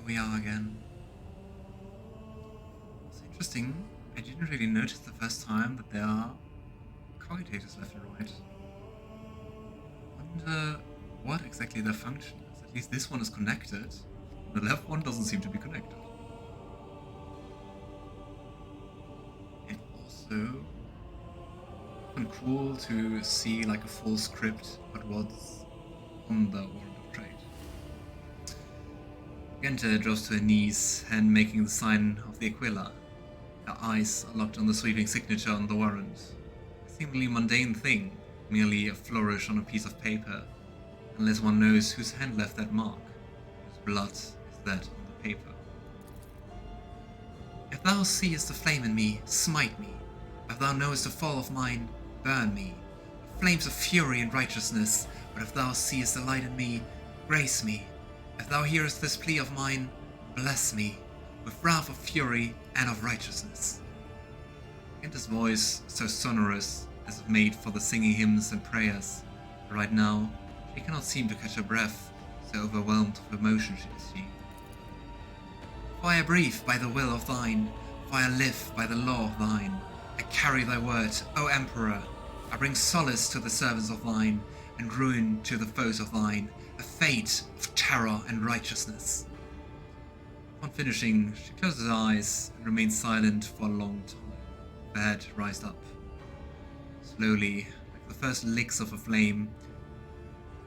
here we are again. It's interesting. I didn't really notice the first time that there are corrigators left and right. Wonder what exactly their function is. At least this one is connected. The left one doesn't seem to be connected. And also, often cool to see like a full script, but what's on the warrant of trade. Argenta drops to her knees, hand making the sign of the Aquila. Her eyes are locked on the sweeping signature on the warrant. A seemingly mundane thing, merely a flourish on a piece of paper, unless one knows whose hand left that mark, whose blood is that on the paper. If thou seest the flame in me, smite me. If thou knowest the fall of mine, burn me. Flames of fury and righteousness, but if thou seest the light in me, grace me. If thou hearest this plea of mine, bless me, with wrath of fury and of righteousness. Argenta's voice, so sonorous, as if made for the singing hymns and prayers, but right now, she cannot seem to catch her breath, so overwhelmed with emotion is she. For I breathe by the will of thine, for I live by the law of thine. I carry thy word, O Emperor. I bring solace to the servants of thine, and ruin to the foes of thine, a fate of terror and righteousness. Upon finishing, she closes her eyes and remains silent for a long time. Her head rised up. Slowly, like the first licks of a flame,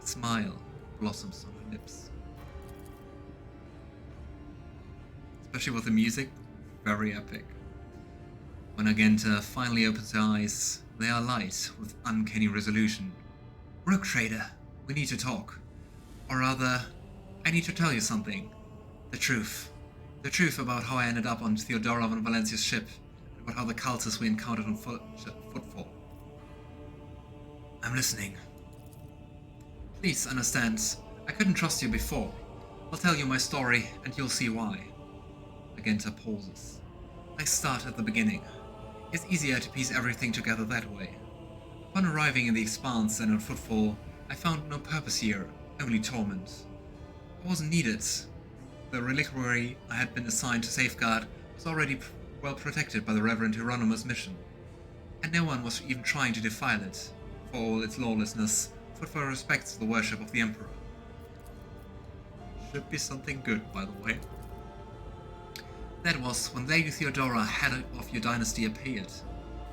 a smile blossoms on her lips. Especially with the music, very epic. When Argenta finally opens her eyes, they are light with uncanny resolution. Rook Trader, we need to talk. Or rather, I need to tell you something. The truth. The truth about how I ended up on Theodora von Valencia's ship, and about how the cultists we encountered on Footfall. I'm listening. Please understand, I couldn't trust you before. I'll tell you my story, and you'll see why. Argenta pauses. Let's start at the beginning. It's easier to piece everything together that way. Upon arriving in the Expanse and on Footfall, I found no purpose here, only torment. I wasn't needed. The reliquary I had been assigned to safeguard was already well protected by the Reverend Hieronymus' mission, and no one was even trying to defile it. For all its lawlessness, Footfall respects the worship of the Emperor. Should be something good, by the way. That was when Lady Theodora, head of your dynasty, appeared.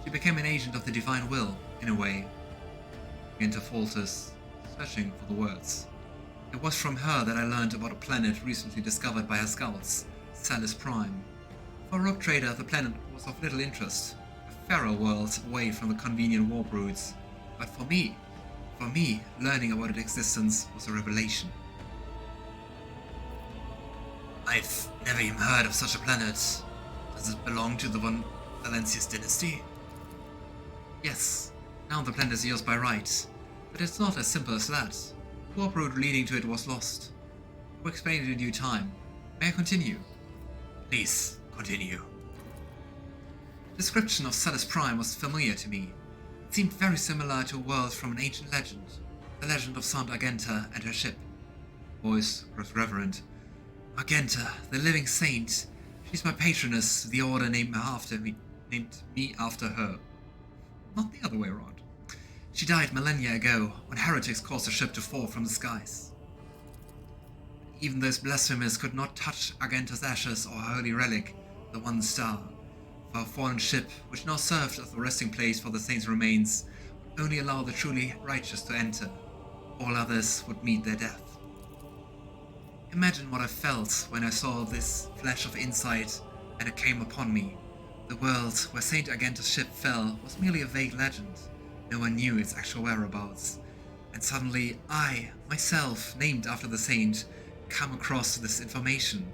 She became an agent of the divine will, in a way. Argenta falters, searching for the words. It was from her that I learned about a planet recently discovered by her scouts, Salus Prime. For a rogue trader, the planet was of little interest, a fairer world away from the convenient war broods. But for me, learning about its existence was a revelation. I've never even heard of such a planet. Does it belong to the Von Valencia's dynasty? Yes, now the planet is yours by right, but it's not as simple as that. The warp route leading to it was lost. We'll explain it in due time. May I continue? Please, continue. The description of Salus Prime was familiar to me. It seemed very similar to a world from an ancient legend, the legend of Saint Argenta and her ship. Voice grows reverent. Argenta, the living saint. She's my patroness. The order named me after her. Not the other way around. She died millennia ago, when heretics caused the ship to fall from the skies. Even those blasphemers could not touch Argenta's ashes or her holy relic, the One Star. For our fallen ship, which now served as the resting place for the saints' remains, would only allow the truly righteous to enter. All others would meet their death. Imagine what I felt when I saw this flash of insight and it came upon me. The world where Saint Argenta's ship fell was merely a vague legend. No one knew its actual whereabouts. And suddenly I, myself, named after the saint, come across this information.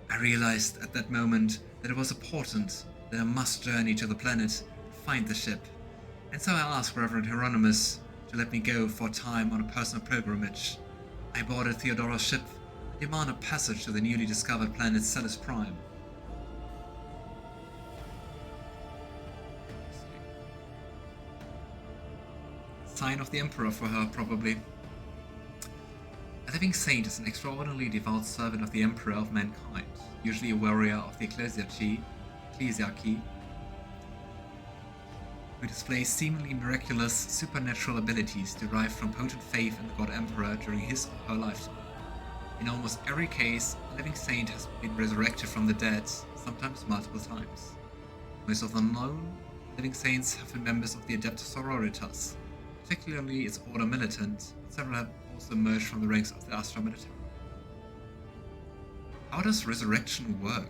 I realized at that moment that it was important that I must journey to the planet to find the ship. And so I asked Reverend Hieronymus to let me go for a time on a personal pilgrimage. I boarded Theodora's ship and demanded passage to the newly discovered planet Salus Prime. Sign of the Emperor for her, probably. A living saint is an extraordinarily devout servant of the Emperor of mankind, usually a warrior of the ecclesiarchy, who displays seemingly miraculous supernatural abilities derived from potent faith in the God Emperor during his or her lifetime. In almost every case, a living saint has been resurrected from the dead, sometimes multiple times. Most of the known living saints have been members of the Adeptus Astartes, particularly its order militant, but several have also emerged from the ranks of the Astra military. How does resurrection work?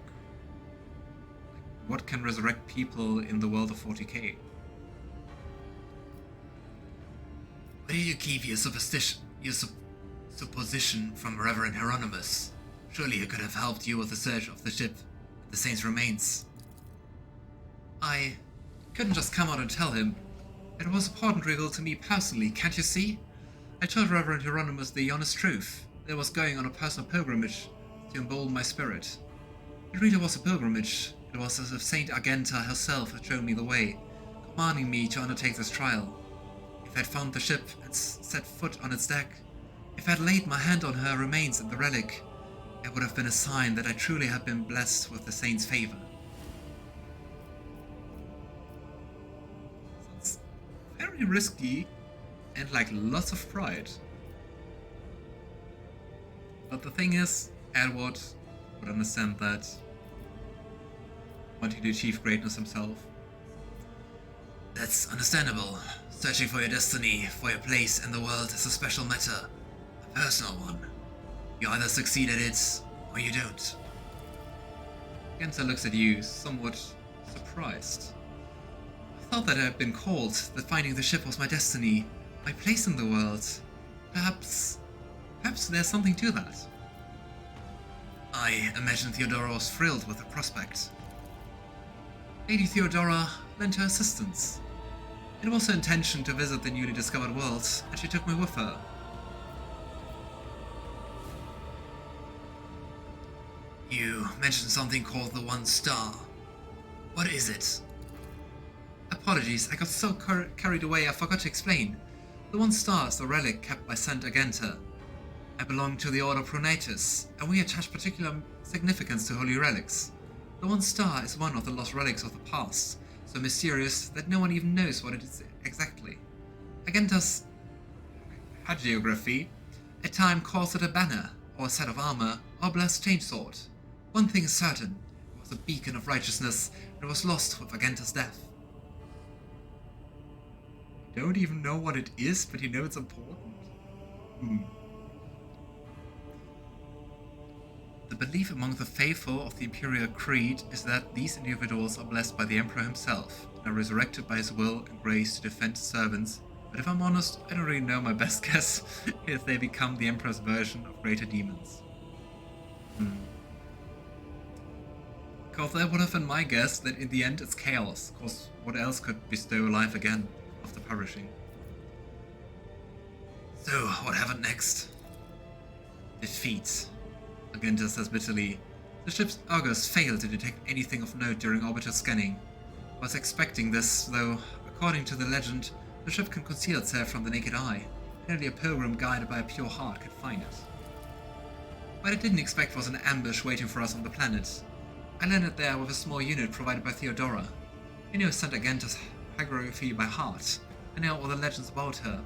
What can resurrect people in the world of 40k? Where do you keep your supposition from Reverend Hieronymus? Surely he could have helped you with the search of the ship and the saint's remains. I couldn't just come out and tell him. It was important revealed to me personally, can't you see? I told Reverend Hieronymus the honest truth. That I was going on a personal pilgrimage to embolden my spirit. It really was a pilgrimage. It was as if Saint Argenta herself had shown me the way, commanding me to undertake this trial. If I had found the ship and set foot on its deck, if I had laid my hand on her remains and the relic, it would have been a sign that I truly had been blessed with the saint's favor. Sounds very risky and like lots of pride. But the thing is, Edward would understand that, wanting to achieve greatness himself. That's understandable. Searching for your destiny, for your place in the world is a special matter, a personal one. You either succeed at it, or you don't. Genta looks at you, somewhat surprised. I thought that I had been called, that finding the ship was my destiny, my place in the world. Perhaps there's something to that. I imagine Theodora was thrilled with the prospect. Lady Theodora lent her assistance. It was her intention to visit the newly discovered world, and she took me with her. You mentioned something called the One Star. What is it? Apologies, I got so carried away I forgot to explain. The One Star is the relic kept by Saint Argenta. I belong to the Order Pronatus, and we attach particular significance to holy relics. The One Star is one of the lost relics of the past, so mysterious that no one even knows what it is exactly. Argenta's hagiography at times calls it a banner, or a set of armor, or a blessed chainsword. One thing is certain, it was a beacon of righteousness, and it was lost with Argenta's death. You don't even know what it is, but you know it's important? The belief among the faithful of the Imperial Creed is that these individuals are blessed by the Emperor himself, and are resurrected by his will and grace to defend his servants, but if I'm honest, I don't really know my best guess if they become the Emperor's version of greater demons. Because that would have been my guess that in the end it's chaos, cause what else could bestow life again after perishing? So, what happened next? Defeat. Argenta says bitterly, the ship's Argus failed to detect anything of note during orbital scanning. I was expecting this, though, according to the legend, the ship can conceal itself from the naked eye, and only a pilgrim guided by a pure heart can find it. What I didn't expect was an ambush waiting for us on the planet. I landed there with a small unit provided by Theodora. I knew Saint Argenta's hagiography by heart, I know all the legends about her.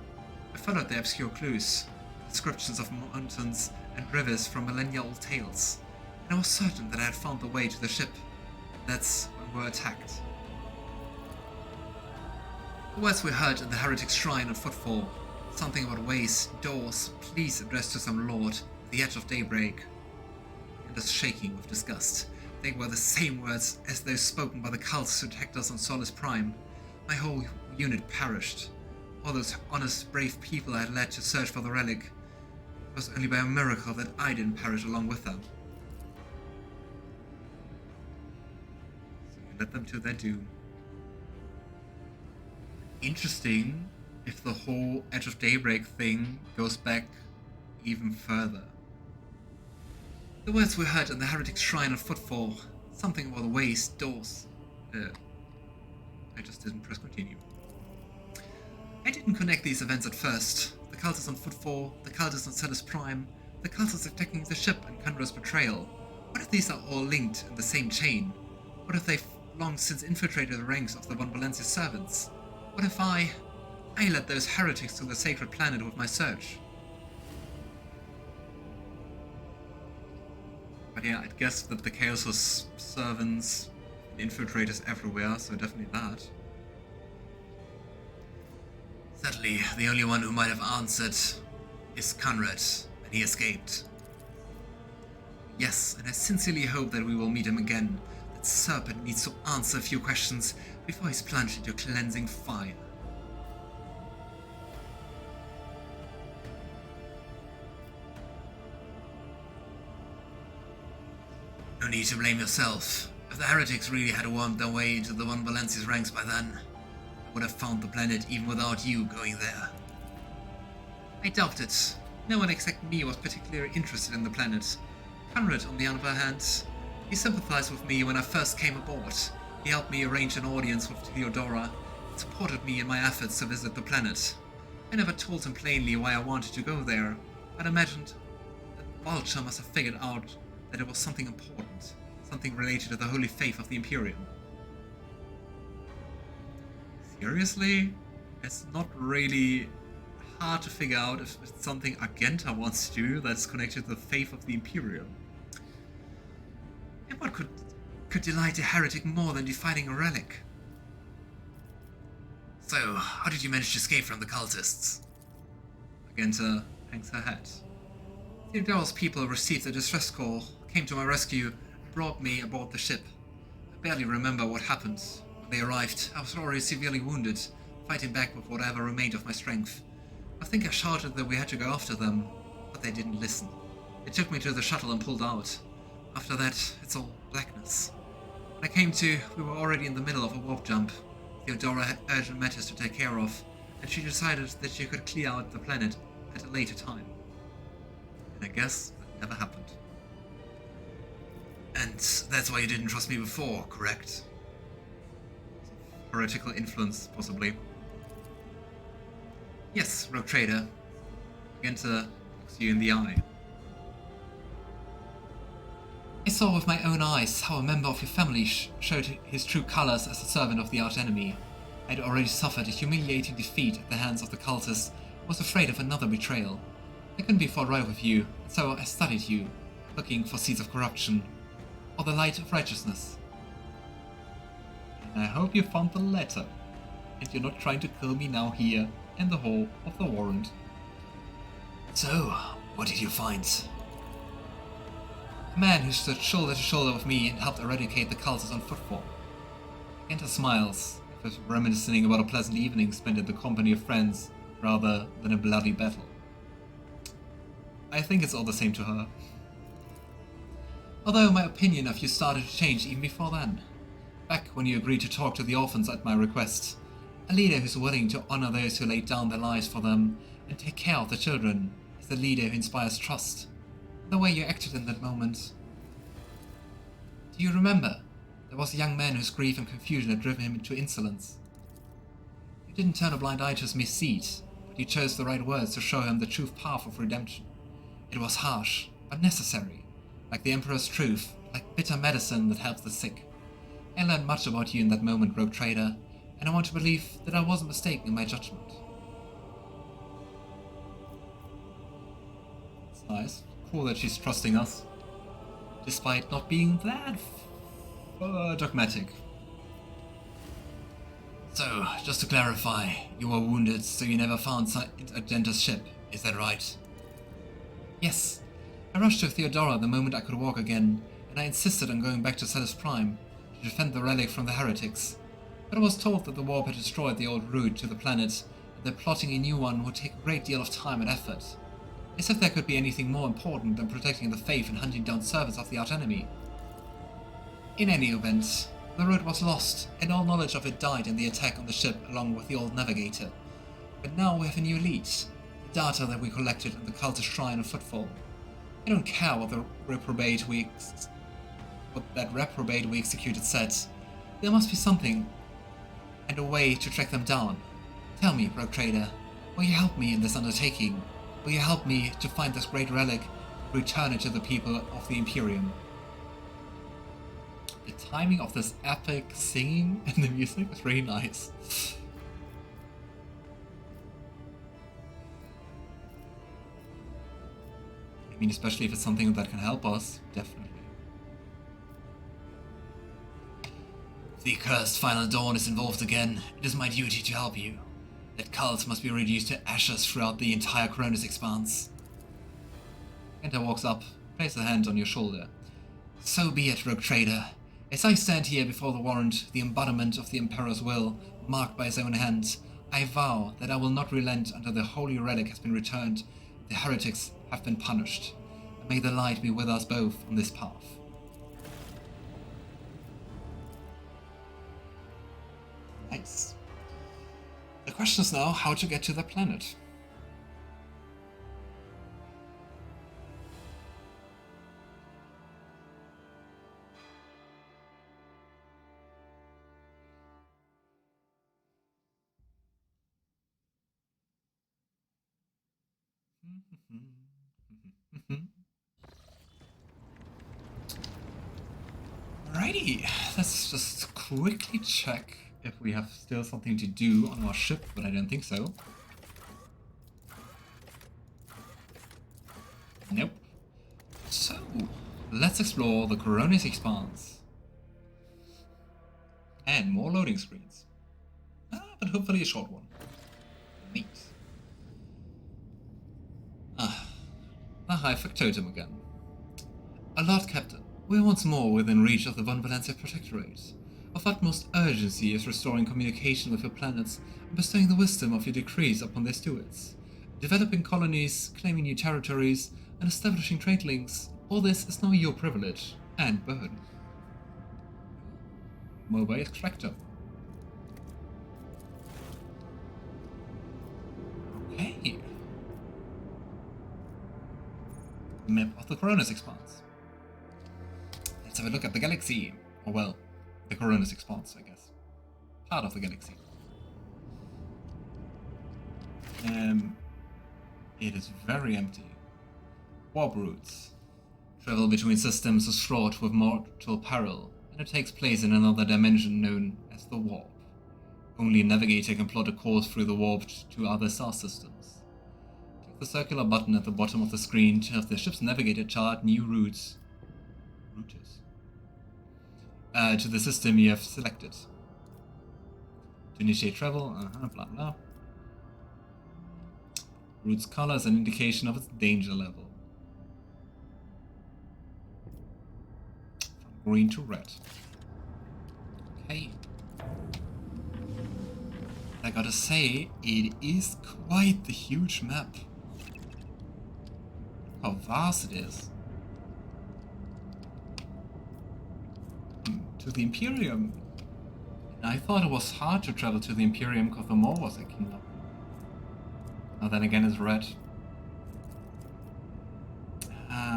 I followed the obscure clues, descriptions of mountains and rivers from millennia-old tales, and I was certain that I had found the way to the ship. That's when we were attacked. The words we heard in the heretic's shrine on footfall, something about ways, doors, please addressed to some lord, the edge of daybreak, and was shaking with disgust. They were the same words as those spoken by the cults who attacked us on Solus Prime. My whole unit perished. All those honest, brave people I had led to search for the relic. It was only by a miracle that I didn't perish along with them. So we led them to their doom. Interesting if the whole Edge of Daybreak thing goes back even further. The words we heard in the heretic's shrine of footfall, something about ways, doors. I just didn't press continue. I didn't connect these events at first. The cultists on footfall, the cultists on Solus Prime, The cultists attacking the ship and Conrad's betrayal. What if these are all linked in the same chain? What if they've long since infiltrated the ranks of the Von Valencia's servants? What if I led those heretics to the sacred planet with my search? But yeah, I'd guess that the Chaos was servants and infiltrators everywhere, so definitely that. Sadly, the only one who might have answered is Conrad, and he escaped. Yes, and I sincerely hope that we will meet him again. That serpent needs to answer a few questions before he's plunged into cleansing fire. No need to blame yourself. If the heretics really had wormed their way into the Von Valencia's ranks by then, I would have found the planet even without you going there. I doubt it. No one except me was particularly interested in the planet. Conrad, on the other hand, he sympathized with me when I first came aboard. He helped me arrange an audience with Theodora and supported me in my efforts to visit the planet. I never told him plainly why I wanted to go there, but imagined that Vulture must have figured out that it was something important, something related to the holy faith of the Imperium. Seriously? It's not really hard to figure out if it's something Argenta wants to do that's connected to the faith of the Imperium. And what could delight a heretic more than defending a relic? So, how did you manage to escape from the cultists? Argenta hangs her head. Theodora's people received a distress call, came to my rescue, and brought me aboard the ship. I barely remember what happened. When they arrived, I was already severely wounded, fighting back with whatever remained of my strength. I think I shouted that we had to go after them, but they didn't listen. They took me to the shuttle and pulled out. After that, it's all blackness. When I came to, we were already in the middle of a warp jump. Theodora had urgent matters to take care of, and she decided that she could clear out the planet at a later time. And I guess that never happened. And that's why you didn't trust me before, correct? Heretical influence, possibly. Yes, Rogue Trader. Argenta looks you in the eye. I saw with my own eyes how a member of your family showed his true colors as a servant of the arch-enemy. I had already suffered a humiliating defeat at the hands of the cultists and was afraid of another betrayal. I couldn't be forthright with you, and so I studied you, looking for seeds of corruption, or the light of righteousness. And I hope you found the latter, and you're not trying to kill me now here in the hall of the Warrant. So, what did you find? A man who stood shoulder to shoulder with me and helped eradicate the cultists on footfall. Argenta smiles, as if reminiscing about a pleasant evening spent in the company of friends, rather than a bloody battle. I think it's all the same to her. Although my opinion of you started to change even before then. Back when you agreed to talk to the orphans at my request. A leader who's willing to honor those who laid down their lives for them and take care of the children is the leader who inspires trust. The way you acted in that moment. Do you remember? There was a young man whose grief and confusion had driven him into insolence. You didn't turn a blind eye to his misdeed, but you chose the right words to show him the true path of redemption. It was harsh, but necessary, like the Emperor's truth, like bitter medicine that helps the sick. I learned much about you in that moment, Rogue Trader, and I want to believe that I wasn't mistaken in my judgment. It's nice. Cool that she's trusting us, despite not being that dogmatic. So, just to clarify, you were wounded, so you never found Argenta's ship, is that right? Yes. I rushed to Theodora the moment I could walk again, and I insisted on going back to Celis Prime to defend the relic from the heretics. But I was told that the warp had destroyed the old route to the planet, and that plotting a new one would take a great deal of time and effort. As if there could be anything more important than protecting the faith and hunting down servants of the arch-enemy. In any event, the route was lost, and all knowledge of it died in the attack on the ship along with the old Navigator. But now we have a new lead, the data that we collected in the cultist shrine of Footfall. I don't care what that reprobate we executed said. There must be something, and a way to track them down. Tell me, Rogue Trader, will you help me in this undertaking? Will you help me to find this great relic return it to the people of the Imperium. The timing of this epic singing and the music is really nice. I mean, especially if it's something that can help us, definitely. The accursed Final Dawn is involved again. It is my duty to help you. That cult must be reduced to ashes throughout the entire Koronus Expanse. Argenta walks up, places a hand on your shoulder. So be it, rogue trader. As I stand here before the Warrant, the embodiment of the Emperor's will, marked by his own hand, I vow that I will not relent until the holy relic has been returned, the heretics have been punished, and may the light be with us both on this path. Nice. The question is now how to get to the planet. Alrighty, let's just quickly check if we have still something to do on our ship, but I don't think so. Nope. So, let's explore the Koronus Expanse. And more loading screens. But hopefully a short one. Neat. The high factotum again. Alert, Captain. We are once more within reach of the Von Valencia Protectorate. Of utmost urgency is restoring communication with your planets and bestowing the wisdom of your decrees upon their stewards. Developing colonies, claiming new territories, and establishing trade links, all this is now your privilege and burden. Mobile extractor. Okay. Map of the Koronus Expanse. Let's have a look at the galaxy. Or well, the Koronus Expanse, I guess. Part of the galaxy. It is very empty. Warp routes. Travel between systems is fraught with mortal peril, and it takes place in another dimension known as the Warp. Only a Navigator can plot a course through the Warp to other star systems. Click the circular button at the bottom of the screen to have the ship's Navigator chart new routes. To the system you have selected. To initiate travel, blah blah. Route's color is an indication of its danger level. From green to red. Okay. I gotta say, it is quite the huge map. How vast it is. To the Imperium. I thought it was hard to travel to the Imperium because the Maw was a kingdom. Now then again it's red.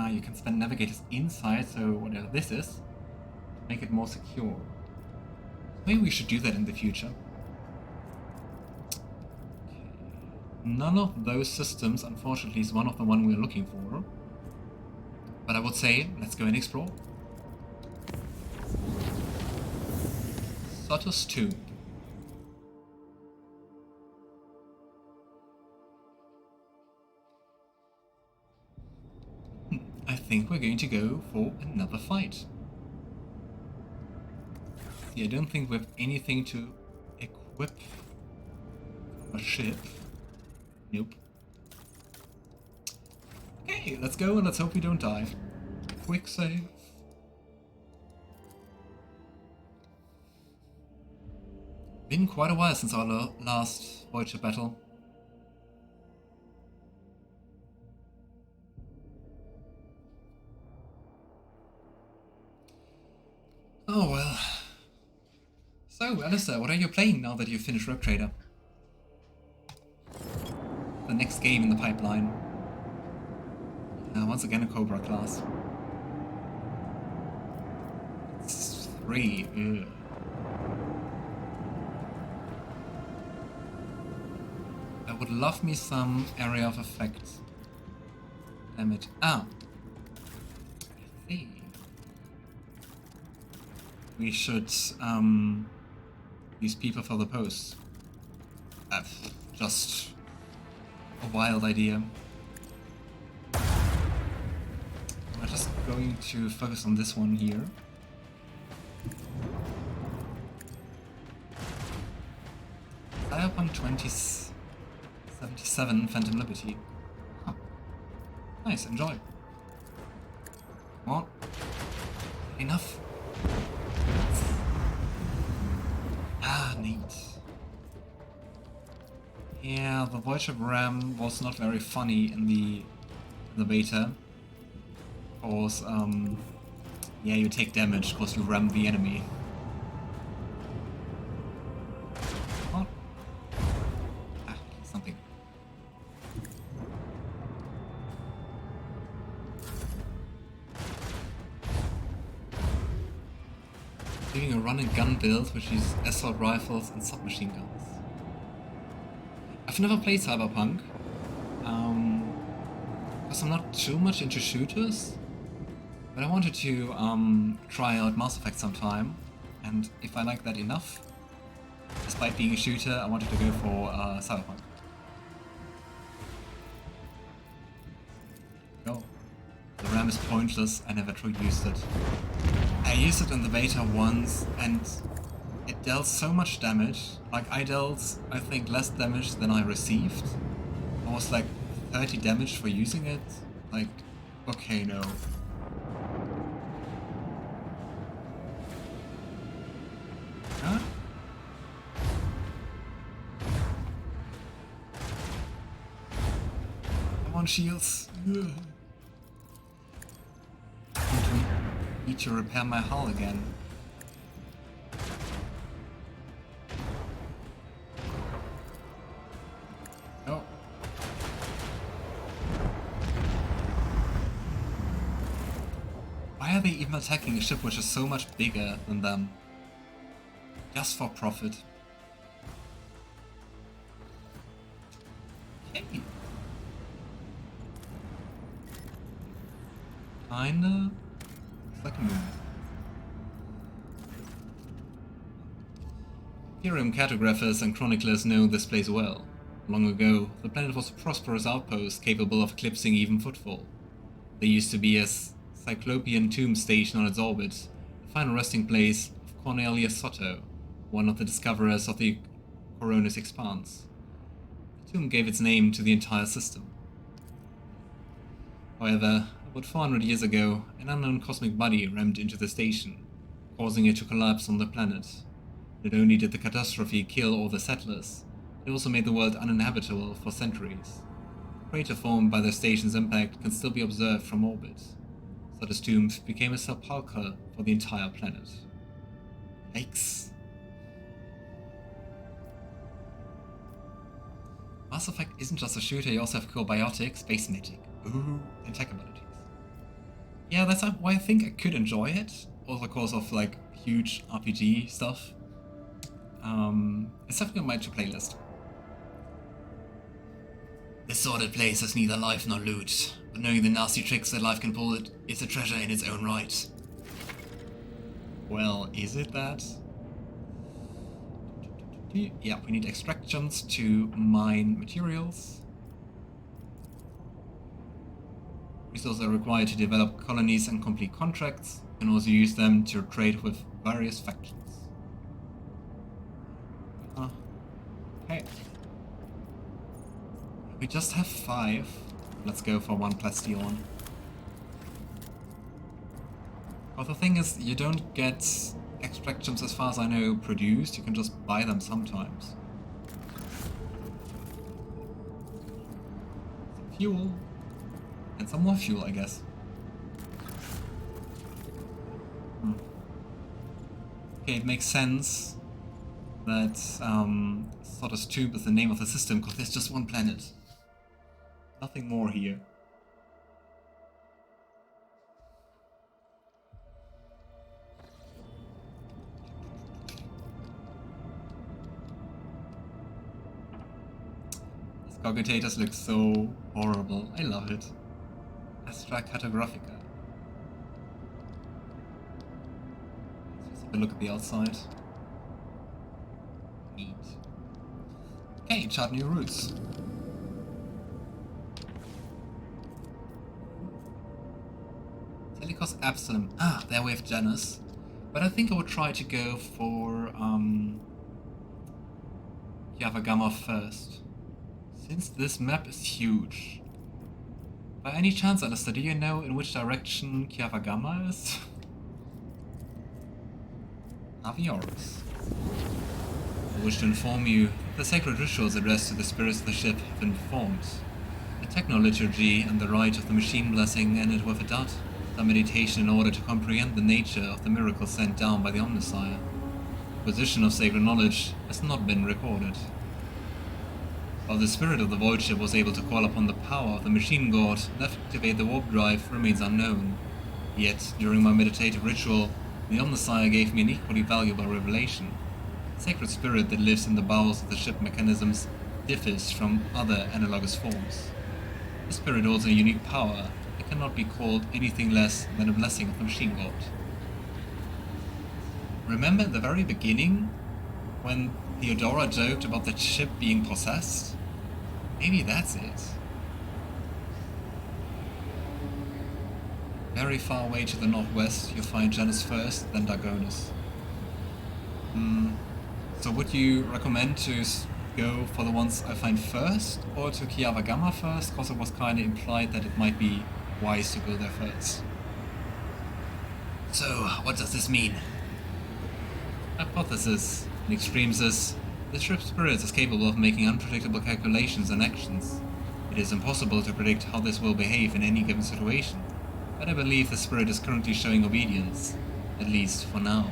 You can spend navigators inside, so whatever this is, make it more secure. Maybe we should do that in the future. Okay. None of those systems, unfortunately, is one of the one we're looking for. But I would say, let's go and explore. Sotus Tomb. I think we're going to go for another fight. See, I don't think we have anything to equip a ship. Nope. Okay, let's go and let's hope we don't die. Quick save. Been quite a while since our last Voyager battle. Oh well. So, Alistair, what are you playing now that you've finished Rogue Trader? The next game in the pipeline. Once again a Cobra class. It's 3. Ugh. I would love me some area of effect. Damn it. Hey. We should use people for the post. Just a wild idea. We're just going to focus on this one here. Cyberpunk 2077 Phantom Liberty. Huh. Nice, enjoy. Come on. Enough. Ah, neat. Yeah, the voice of Ram was not very funny in the beta. Because, yeah, you take damage because you ram the enemy. Oh. Ah, something. Doing a run and gun build which uses assault rifles and submachine guns. I've never played Cyberpunk, because I'm not too much into shooters, but I wanted to try out Mass Effect sometime, and if I like that enough, despite being a shooter, I wanted to go for Cyberpunk. Go. The RAM is pointless, I never truly used it. I used it in the beta once, and it dealt so much damage. Like, I dealt, I think, less damage than I received. I was like 30 damage for using it. Like, okay, no. Huh? Come on, shields. Ugh. I need to repair my hull again. Oh. Why are they even attacking a ship which is so much bigger than them? Just for profit. Hey. Kinda. Looks like a move. Imperium cartographers and chroniclers know this place well. Long ago, the planet was a prosperous outpost capable of eclipsing even footfall. There used to be a Cyclopean tomb station on its orbit, the final resting place of Cornelius Soto, one of the discoverers of the Koronus Expanse. The tomb gave its name to the entire system. However, about 400 years ago, an unknown cosmic body rammed into the station, causing it to collapse on the planet. Not only did the catastrophe kill all the settlers, it also made the world uninhabitable for centuries. The crater formed by the station's impact can still be observed from orbit. Soto's tomb became a sepulchre for the entire planet. Yikes. Mass Effect isn't just a shooter, you also have cool biotics, space magic, ooh, and tech abilities. Yeah, that's why I think I could enjoy it, also because of like huge RPG stuff. It's definitely on my to-playlist. This sordid place has neither life nor loot, but knowing the nasty tricks that life can pull it is a treasure in its own right. Well, is it that? Yeah, we need extractions to mine materials. Resources are required to develop colonies and complete contracts, and also use them to trade with various factions. Okay. We just have 5. Let's go for 1 plastillon. But the thing is, you don't get extractions, as far as I know, produced. You can just buy them sometimes. Some fuel. And some more fuel, I guess. Okay, it makes sense that Soto's Tomb is the name of the system, because there's just one planet. Nothing more here. These cogitators look so horrible. I love it. Astra Cartographica. have a look at the outside. Neat. Okay, chart new routes. Telecos Absalom. Ah, there we have Xenos. But I think I would try to go for Yavagama first. Since this map is huge. By any chance, Alistair, do you know in which direction Kiavagama is? Avioris. I wish to inform you that the sacred rituals addressed to the spirits of the ship have been performed. The techno-liturgy and the rite of the machine blessing ended with a dot, a meditation in order to comprehend the nature of the miracle sent down by the Omnissiah. The position of sacred knowledge has not been recorded. While the spirit of the void ship was able to call upon the power of the machine god and activate the warp drive remains unknown. Yet, during my meditative ritual, the Omnissiah gave me an equally valuable revelation. The sacred spirit that lives in the bowels of the ship mechanisms differs from other analogous forms. The spirit holds a unique power that cannot be called anything less than a blessing of the machine god. Remember at the very beginning, when Theodora joked about the ship being possessed? Maybe that's it. Very far away to the northwest, you'll find Janus first, then Dagonis. So would you recommend to go for the ones I find first, or to Kiavagama first? Because it was kind of implied that it might be wise to go there first. So, what does this mean? Hypothesis. In extremes is, the ship's spirit is capable of making unpredictable calculations and actions. It is impossible to predict how this will behave in any given situation, but I believe the spirit is currently showing obedience, at least for now.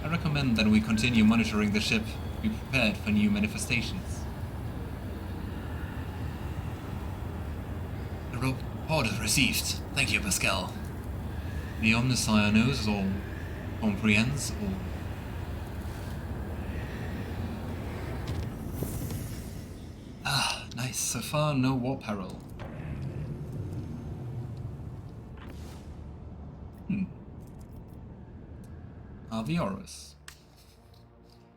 I recommend that we continue monitoring the ship to be prepared for new manifestations. The report is received. Thank you, Pasqal. The Omnissiah knows all, comprehends all. Ah, nice. So far, no war peril. Avioris.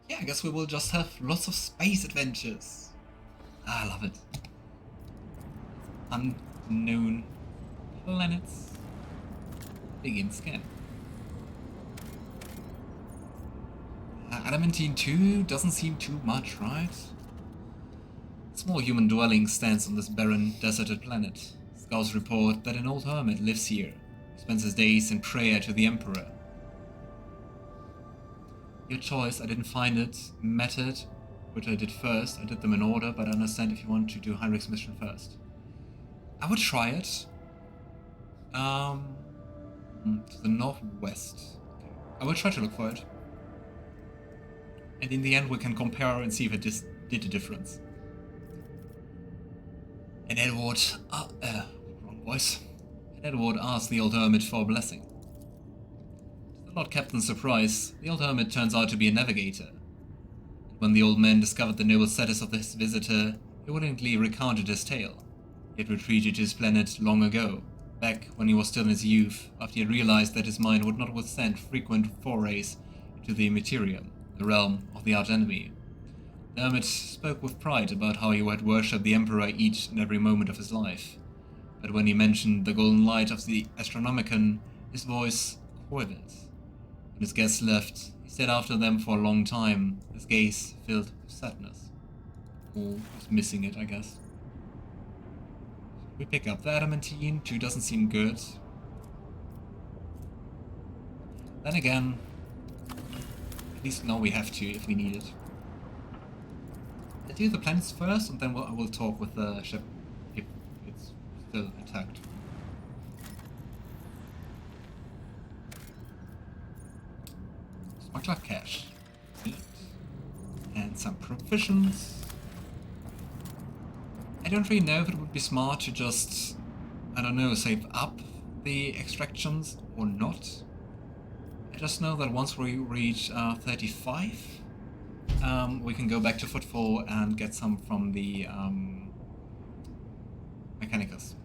Yeah, I guess we will just have lots of space adventures. Ah, I love it. Unknown planets. Begin scan. Adamantine 2 doesn't seem too much, right? A small human dwelling stands on this barren, deserted planet. Scouts report that an old hermit lives here, who spends his days in prayer to the Emperor. Your choice, I didn't find it. Method, which I did first. I did them in order, but I understand if you want to do Heinrix mission first. I would try it. To the northwest. Okay. I will try to look for it. And in the end we can compare and see if it did a difference. And Edward, wrong voice. And Edward asked the old hermit for a blessing. To the Lord Captain's surprise, the old hermit turns out to be a navigator. And when the old man discovered the noble status of this visitor, he willingly recounted his tale. He had retreated to his planet long ago, back when he was still in his youth, after he had realized that his mind would not withstand frequent forays into the Imperium, the realm of the archenemy. The hermit spoke with pride about how he had worshipped the Emperor each and every moment of his life, but when he mentioned the golden light of the Astronomicon, his voice quivered. When his guests left, he stayed after them for a long time, his gaze filled with sadness. Or was missing it, I guess. We pick up the Adamantine, 2 doesn't seem good. Then again, at least now we have to if we need it. Let's do the planets first, and then I will talk with the ship if it's still attacked. Smuggler cash. Neat. And some provisions. I don't really know if it would be smart to just, I don't know, save up the extractions or not. I just know that once we reach 35, we can go back to Footfall and get some from the Mechanicus.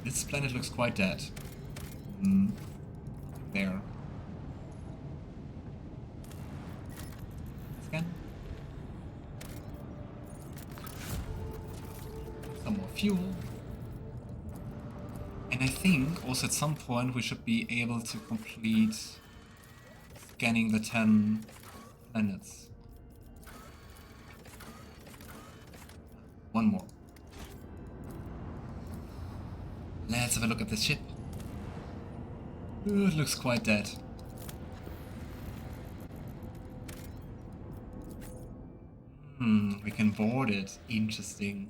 This planet looks quite dead. There. Scan. Some more fuel. And I think also at some point we should be able to complete scanning the 10 planets. One more. Let's have a look at this ship. It looks quite dead. We can board it. Interesting.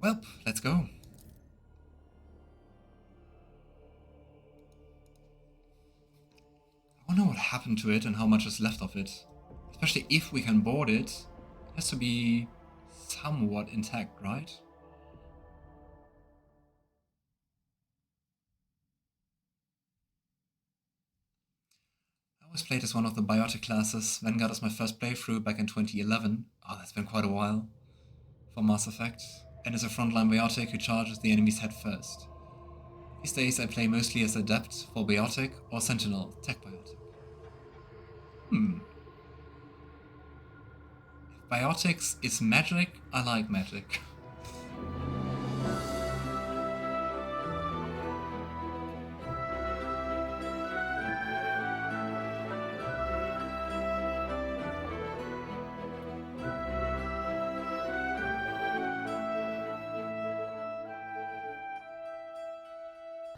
Well, let's go. I wonder what happened to it and how much is left of it. Especially if we can board it, it has to be somewhat intact, right? I always played as one of the biotic classes. Vanguard is my first playthrough back in 2011. Oh, that's been quite a while. For Mass Effect. And is a frontline biotic who charges the enemy's head first. These days I play mostly as Adept for biotic or Sentinel, tech biotic. If biotics is magic, I like magic.